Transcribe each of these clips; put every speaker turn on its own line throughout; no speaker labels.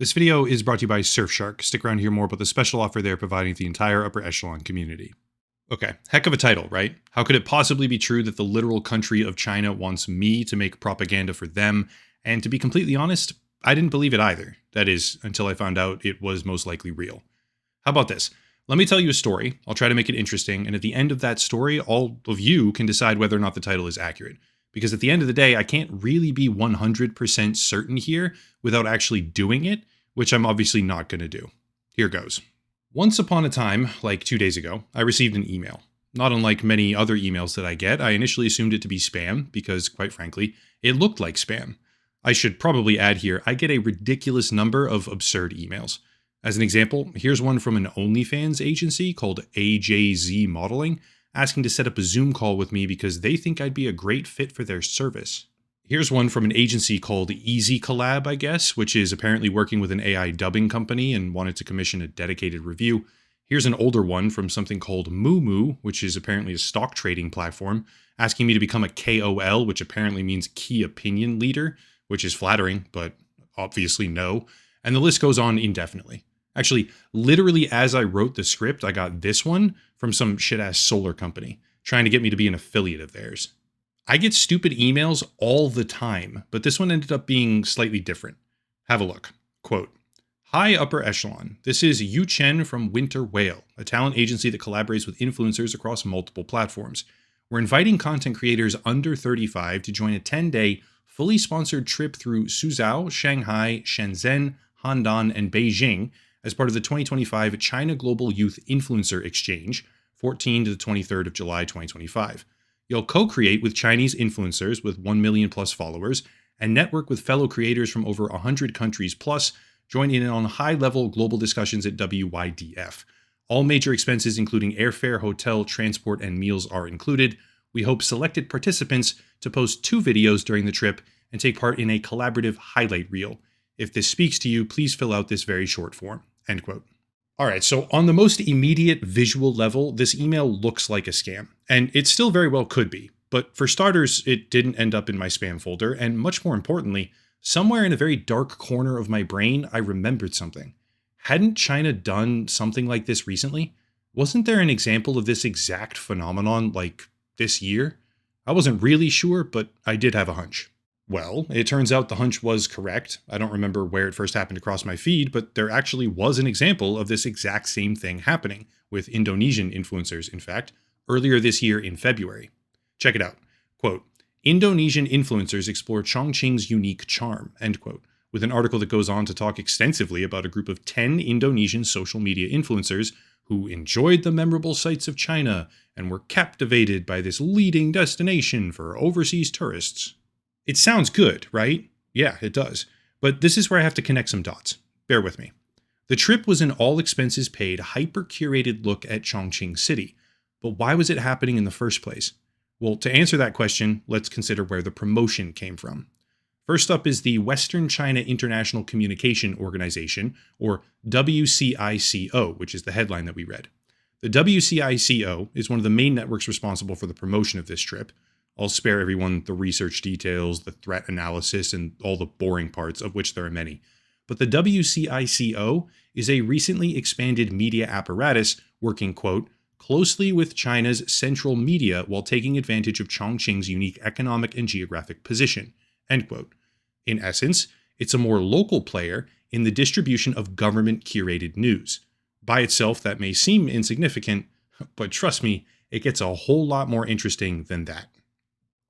This video is brought to you by Surfshark. Stick around to hear more about the special offer they're providing to the entire upper echelon community. Okay, heck of a title, right? How could it possibly be true that the literal country of China wants me to make propaganda for them? And to be completely honest, I didn't believe it either. That is, until I found out it was most likely real. How about this? Let me tell you a story. I'll try to make it interesting, and at the end of that story, all of you can decide whether or not the title is accurate. Because at the end of the day, I can't really be 100% certain here without actually doing it, which I'm obviously not going to do. Here goes. Once upon a time, like 2 days ago, I received an email. Not unlike many other emails that I get, I initially assumed it to be spam because, quite frankly, it looked like spam. I should probably add here, I get a ridiculous number of absurd emails. As an example, here's one from an OnlyFans agency called AJZ Modeling, asking to set up a Zoom call with me because they think I'd be a great fit for their service. Here's one from an agency called Easy Collab, I guess, which is apparently working with an AI dubbing company and wanted to commission a dedicated review. Here's an older one from something called Moo, which is apparently a stock trading platform, asking me to become a KOL, which apparently means key opinion leader, which is flattering, but obviously no. And the list goes on indefinitely. Actually, literally as I wrote the script, I got this one from some shit-ass solar company trying to get me to be an affiliate of theirs. I get stupid emails all the time, but this one ended up being slightly different. Have a look. Quote, "Hi, Upper Echelon. This is Yu Chen from Winter Whale, a talent agency that collaborates with influencers across multiple platforms. We're inviting content creators under 35 to join a 10-day, fully sponsored trip through Suzhou, Shanghai, Shenzhen, Handan, and Beijing as part of the 2025 China Global Youth Influencer Exchange, 14 to the 23rd of July 2025. You'll co-create with Chinese influencers with 1 million plus followers and network with fellow creators from over 100 countries plus, join in on high-level global discussions at WYDF. All major expenses including airfare, hotel, transport, and meals are included. We hope selected participants to post 2 videos during the trip and take part in a collaborative highlight reel. If this speaks to you, please fill out this very short form." End quote. All right, so on the most immediate visual level, this email looks like a scam, and it still very well could be. But for starters, it didn't end up in my spam folder, and much more importantly, somewhere in a very dark corner of my brain, I remembered something. Hadn't China done something like this recently? Wasn't there an example of this exact phenomenon like this year? I wasn't really sure, but I did have a hunch. Well, it turns out the hunch was correct. I don't remember where it first happened across my feed, but there actually was an example of this exact same thing happening, with Indonesian influencers, in fact, earlier this year in February. Check it out. Quote, "Indonesian influencers explore Chongqing's unique charm," end quote, with an article that goes on to talk extensively about a group of 10 Indonesian social media influencers who enjoyed the memorable sights of China and were captivated by this leading destination for overseas tourists. It sounds good, right? Yeah, it does. But this is where I have to connect some dots. Bear with me. The trip was an all-expenses-paid, hyper-curated look at Chongqing City. But why was it happening in the first place? Well, to answer that question, let's consider where the promotion came from. First up is the Western China International Communication Organization, or WCICO, which is the headline that we read. The WCICO is one of the main networks responsible for the promotion of this trip. I'll spare everyone the research details, the threat analysis, and all the boring parts, of which there are many. But the WCICO is a recently expanded media apparatus working, quote, "closely with China's central media while taking advantage of Chongqing's unique economic and geographic position," end quote. In essence, it's a more local player in the distribution of government-curated news. By itself, that may seem insignificant, but trust me, it gets a whole lot more interesting than that.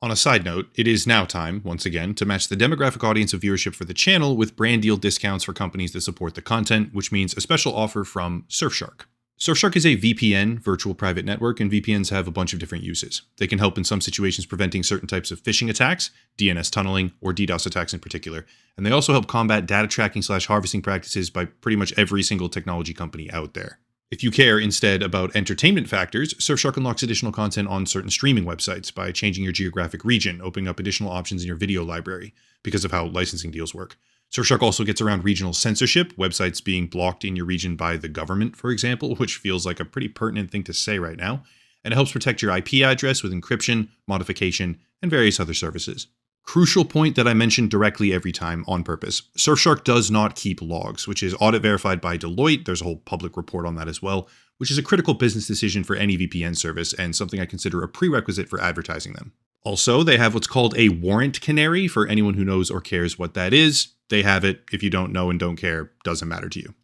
On a side note, it is now time, once again, to match the demographic audience of viewership for the channel with brand deal discounts for companies that support the content, which means a special offer from Surfshark. Surfshark is a VPN, virtual private network, and VPNs have a bunch of different uses. They can help in some situations preventing certain types of phishing attacks, DNS tunneling, or DDoS attacks in particular, and they also help combat data tracking/harvesting practices by pretty much every single technology company out there. If you care instead about entertainment factors, Surfshark unlocks additional content on certain streaming websites by changing your geographic region, opening up additional options in your video library because of how licensing deals work. Surfshark also gets around regional censorship, websites being blocked in your region by the government, for example, which feels like a pretty pertinent thing to say right now, and it helps protect your IP address with encryption, modification, and various other services. Crucial point that I mention directly every time on purpose. Surfshark does not keep logs, which is audit verified by Deloitte. There's a whole public report on that as well, which is a critical business decision for any VPN service and something I consider a prerequisite for advertising them. Also, they have what's called a warrant canary for anyone who knows or cares what that is. They have it. If you don't know and don't care, doesn't matter to you.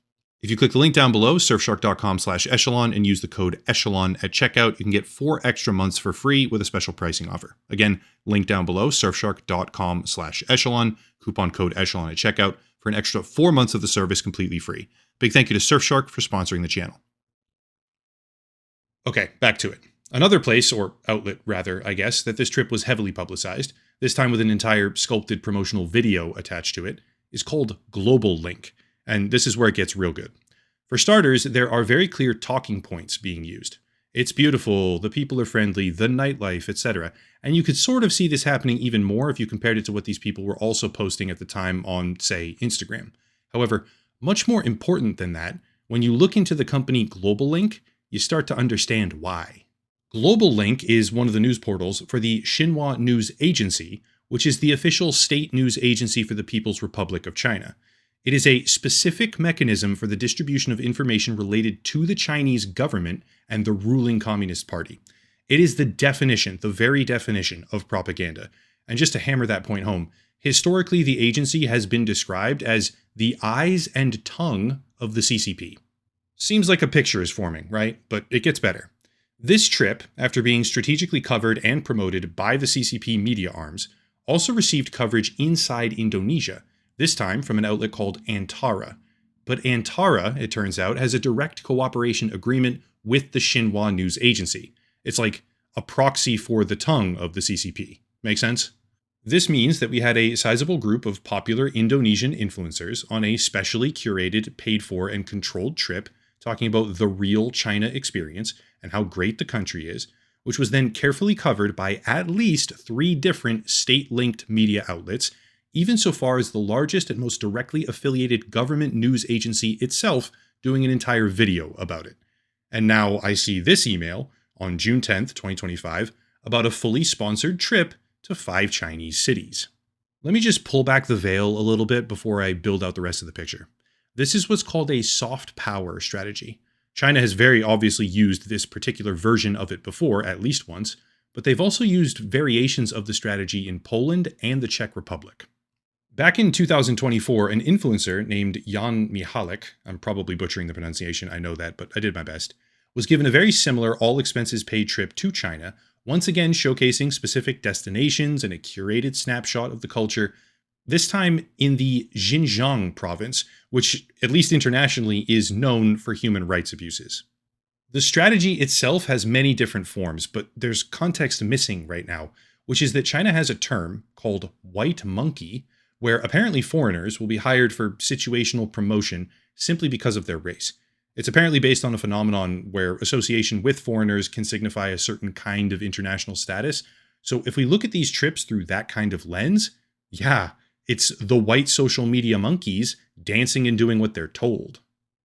If you click the link down below, surfshark.com/echelon, and use the code echelon at checkout, you can get 4 extra months for free with a special pricing offer. Again, link down below, surfshark.com/echelon, coupon code echelon at checkout for an extra 4 months of the service completely free. Big thank you to Surfshark for sponsoring the channel. Okay, back to it. Another place, or outlet rather, I guess, that this trip was heavily publicized, this time with an entire sculpted promotional video attached to it, is called Global Link. And this is where it gets real good. For starters, there are very clear talking points being used. It's beautiful, the people are friendly, the nightlife, etc. And you could sort of see this happening even more if you compared it to what these people were also posting at the time on, say, Instagram. However, much more important than that, when you look into the company Global Link, you start to understand why. Global Link is one of the news portals for the Xinhua News Agency, which is the official state news agency for the People's Republic of China. It is a specific mechanism for the distribution of information related to the Chinese government and the ruling Communist Party. It is the definition, the very definition of propaganda. And just to hammer that point home, historically the agency has been described as the eyes and tongue of the CCP. Seems like a picture is forming, right? But it gets better. This trip, after being strategically covered and promoted by the CCP media arms, also received coverage inside Indonesia, this time from an outlet called Antara. But Antara, it turns out, has a direct cooperation agreement with the Xinhua News Agency. It's like a proxy for the tongue of the CCP. Make sense? This means that we had a sizable group of popular Indonesian influencers on a specially curated, paid for, and controlled trip talking about the real China experience and how great the country is, which was then carefully covered by at least 3 different state-linked media outlets, even so far as the largest and most directly affiliated government news agency itself doing an entire video about it. And now I see this email on June 10th, 2025, about a fully sponsored trip to 5 Chinese cities. Let me just pull back the veil a little bit before I build out the rest of the picture. This is what's called a soft power strategy. China has very obviously used this particular version of it before, at least once, but they've also used variations of the strategy in Poland and the Czech Republic. Back in 2024, an influencer named Jan Michalek, I'm probably butchering the pronunciation, I know that, but I did my best, was given a very similar all-expenses-paid trip to China, once again showcasing specific destinations and a curated snapshot of the culture, this time in the Xinjiang province, which, at least internationally, is known for human rights abuses. The strategy itself has many different forms, but there's context missing right now, which is that China has a term called white monkey, where apparently foreigners will be hired for situational promotion simply because of their race. It's apparently based on a phenomenon where association with foreigners can signify a certain kind of international status. So if we look at these trips through that kind of lens, yeah, it's the white social media monkeys dancing and doing what they're told.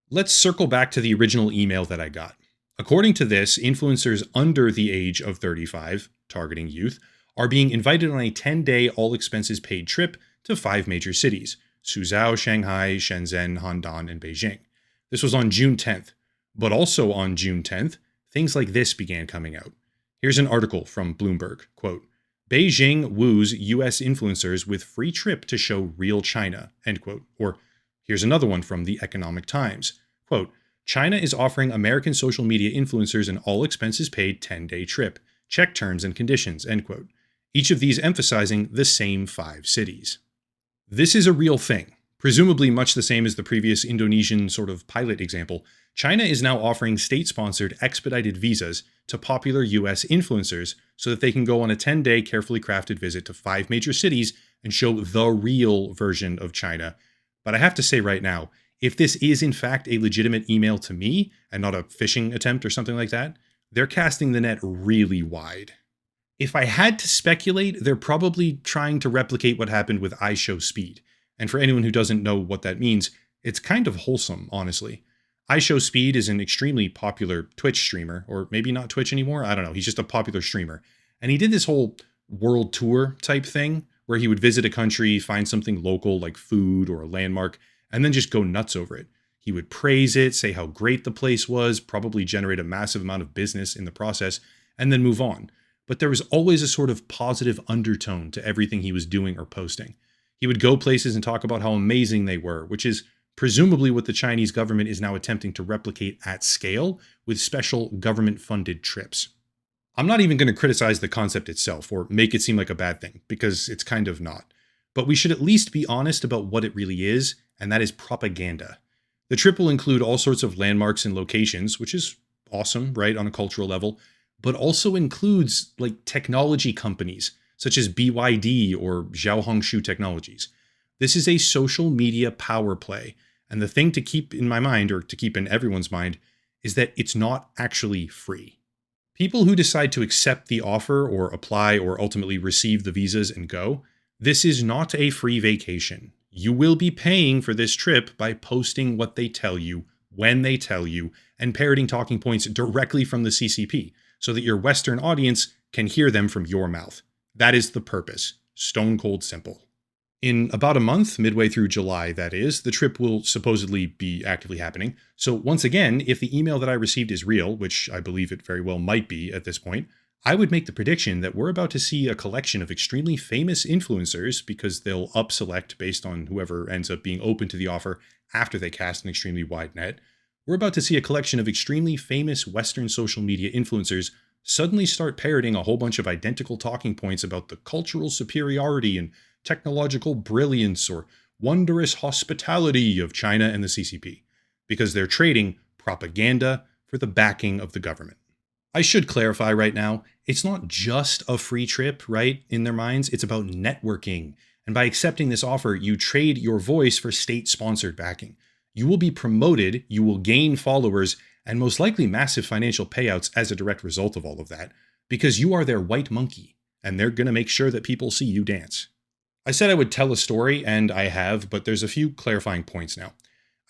Let's circle back to the original email that I got. According to this, influencers under the age of 35, targeting youth, are being invited on a 10-day all-expenses-paid trip to 5 major cities: Suzhou, Shanghai, Shenzhen, Handan, and Beijing. This was on June 10th. But also on June 10th, things like this began coming out. Here's an article from Bloomberg, quote, "Beijing woos US influencers with free trip to show real China," end quote. Or here's another one from the Economic Times, quote, "China is offering American social media influencers an all-expenses-paid 10-day trip. Check terms and conditions," end quote. Each of these emphasizing the same 5 cities. This is a real thing. Presumably much the same as the previous Indonesian sort of pilot example, China is now offering state-sponsored expedited visas to popular US influencers so that they can go on a 10-day carefully crafted visit to 5 major cities and show the real version of China. But I have to say right now, if this is in fact a legitimate email to me and not a phishing attempt or something like that, they're casting the net really wide. If I had to speculate, they're probably trying to replicate what happened with iShowSpeed. And for anyone who doesn't know what that means, it's kind of wholesome, honestly. iShowSpeed is an extremely popular Twitch streamer, or maybe not Twitch anymore, I don't know, he's just a popular streamer. And he did this whole world tour type thing, where he would visit a country, find something local like food or a landmark, and then just go nuts over it. He would praise it, say how great the place was, probably generate a massive amount of business in the process, and then move on. But there was always a sort of positive undertone to everything he was doing or posting. He would go places and talk about how amazing they were, which is presumably what the Chinese government is now attempting to replicate at scale with special government-funded trips. I'm not even going to criticize the concept itself or make it seem like a bad thing, because it's kind of not. But we should at least be honest about what it really is, and that is propaganda. The trip will include all sorts of landmarks and locations, which is awesome, right, on a cultural level, but also includes like technology companies such as BYD or Xiaohongshu Technologies. This is a social media power play, and the thing to keep in my mind, or to keep in everyone's mind, is that it's not actually free. People who decide to accept the offer or apply or ultimately receive the visas and go, this is not a free vacation. You will be paying for this trip by posting what they tell you, when they tell you, and parroting talking points directly from the CCP, so that your Western audience can hear them from your mouth. That is the purpose. Stone cold simple. In about a month, midway through July, that is, the trip will supposedly be actively happening. So once again, if the email that I received is real, which I believe it very well might be at this point, I would make the prediction that we're about to see a collection of extremely famous influencers, because they'll up-select based on whoever ends up being open to the offer after they cast an extremely wide net. We're about to see a collection of extremely famous Western social media influencers suddenly start parroting a whole bunch of identical talking points about the cultural superiority and technological brilliance or wondrous hospitality of China and the CCP, because they're trading propaganda for the backing of the government. I should clarify right now, it's not just a free trip, right, in their minds, it's about networking. And by accepting this offer, you trade your voice for state-sponsored backing. You will be promoted, you will gain followers, and most likely massive financial payouts as a direct result of all of that, because you are their white monkey, and they're going to make sure that people see you dance. I said I would tell a story, and I have, but there's a few clarifying points now.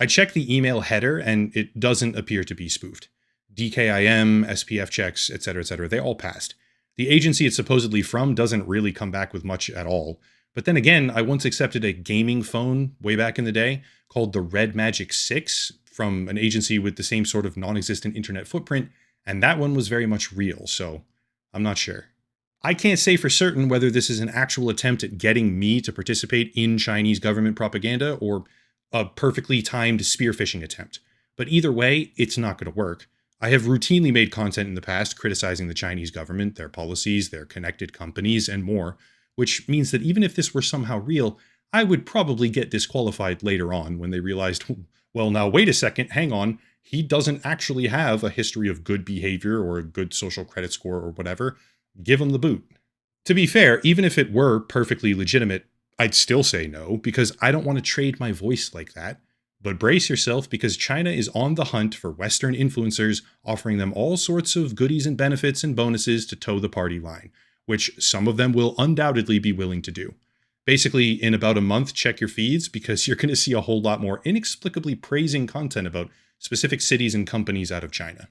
I checked the email header, and it doesn't appear to be spoofed. DKIM, SPF checks, etc., they all passed. The agency it's supposedly from doesn't really come back with much at all. But then again, I once accepted a gaming phone way back in the day called the Red Magic 6 from an agency with the same sort of non-existent internet footprint, and that one was very much real, so I'm not sure. I can't say for certain whether this is an actual attempt at getting me to participate in Chinese government propaganda or a perfectly timed spear phishing attempt. But either way, it's not going to work. I have routinely made content in the past criticizing the Chinese government, their policies, their connected companies, and more, which means that even if this were somehow real, I would probably get disqualified later on when they realized, well, now wait a second, hang on, he doesn't actually have a history of good behavior or a good social credit score or whatever. Give him the boot. To be fair, even if it were perfectly legitimate, I'd still say no, because I don't want to trade my voice like that. But brace yourself, because China is on the hunt for Western influencers, offering them all sorts of goodies and benefits and bonuses to toe the party line, which some of them will undoubtedly be willing to do. Basically, in about a month, check your feeds, because you're going to see a whole lot more inexplicably praising content about specific cities and companies out of China.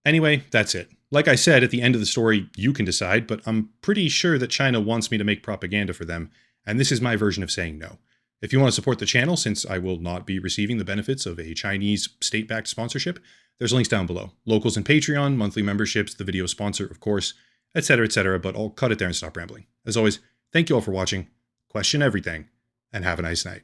Anyway, that's it. Like I said, at the end of the story, you can decide, but I'm pretty sure that China wants me to make propaganda for them, and this is my version of saying no. If you want to support the channel, since I will not be receiving the benefits of a Chinese state-backed sponsorship, there's links down below. Locals and Patreon, monthly memberships, the video sponsor, of course, etc., but I'll cut it there and stop rambling. As always, thank you all for watching, question everything, and have a nice night.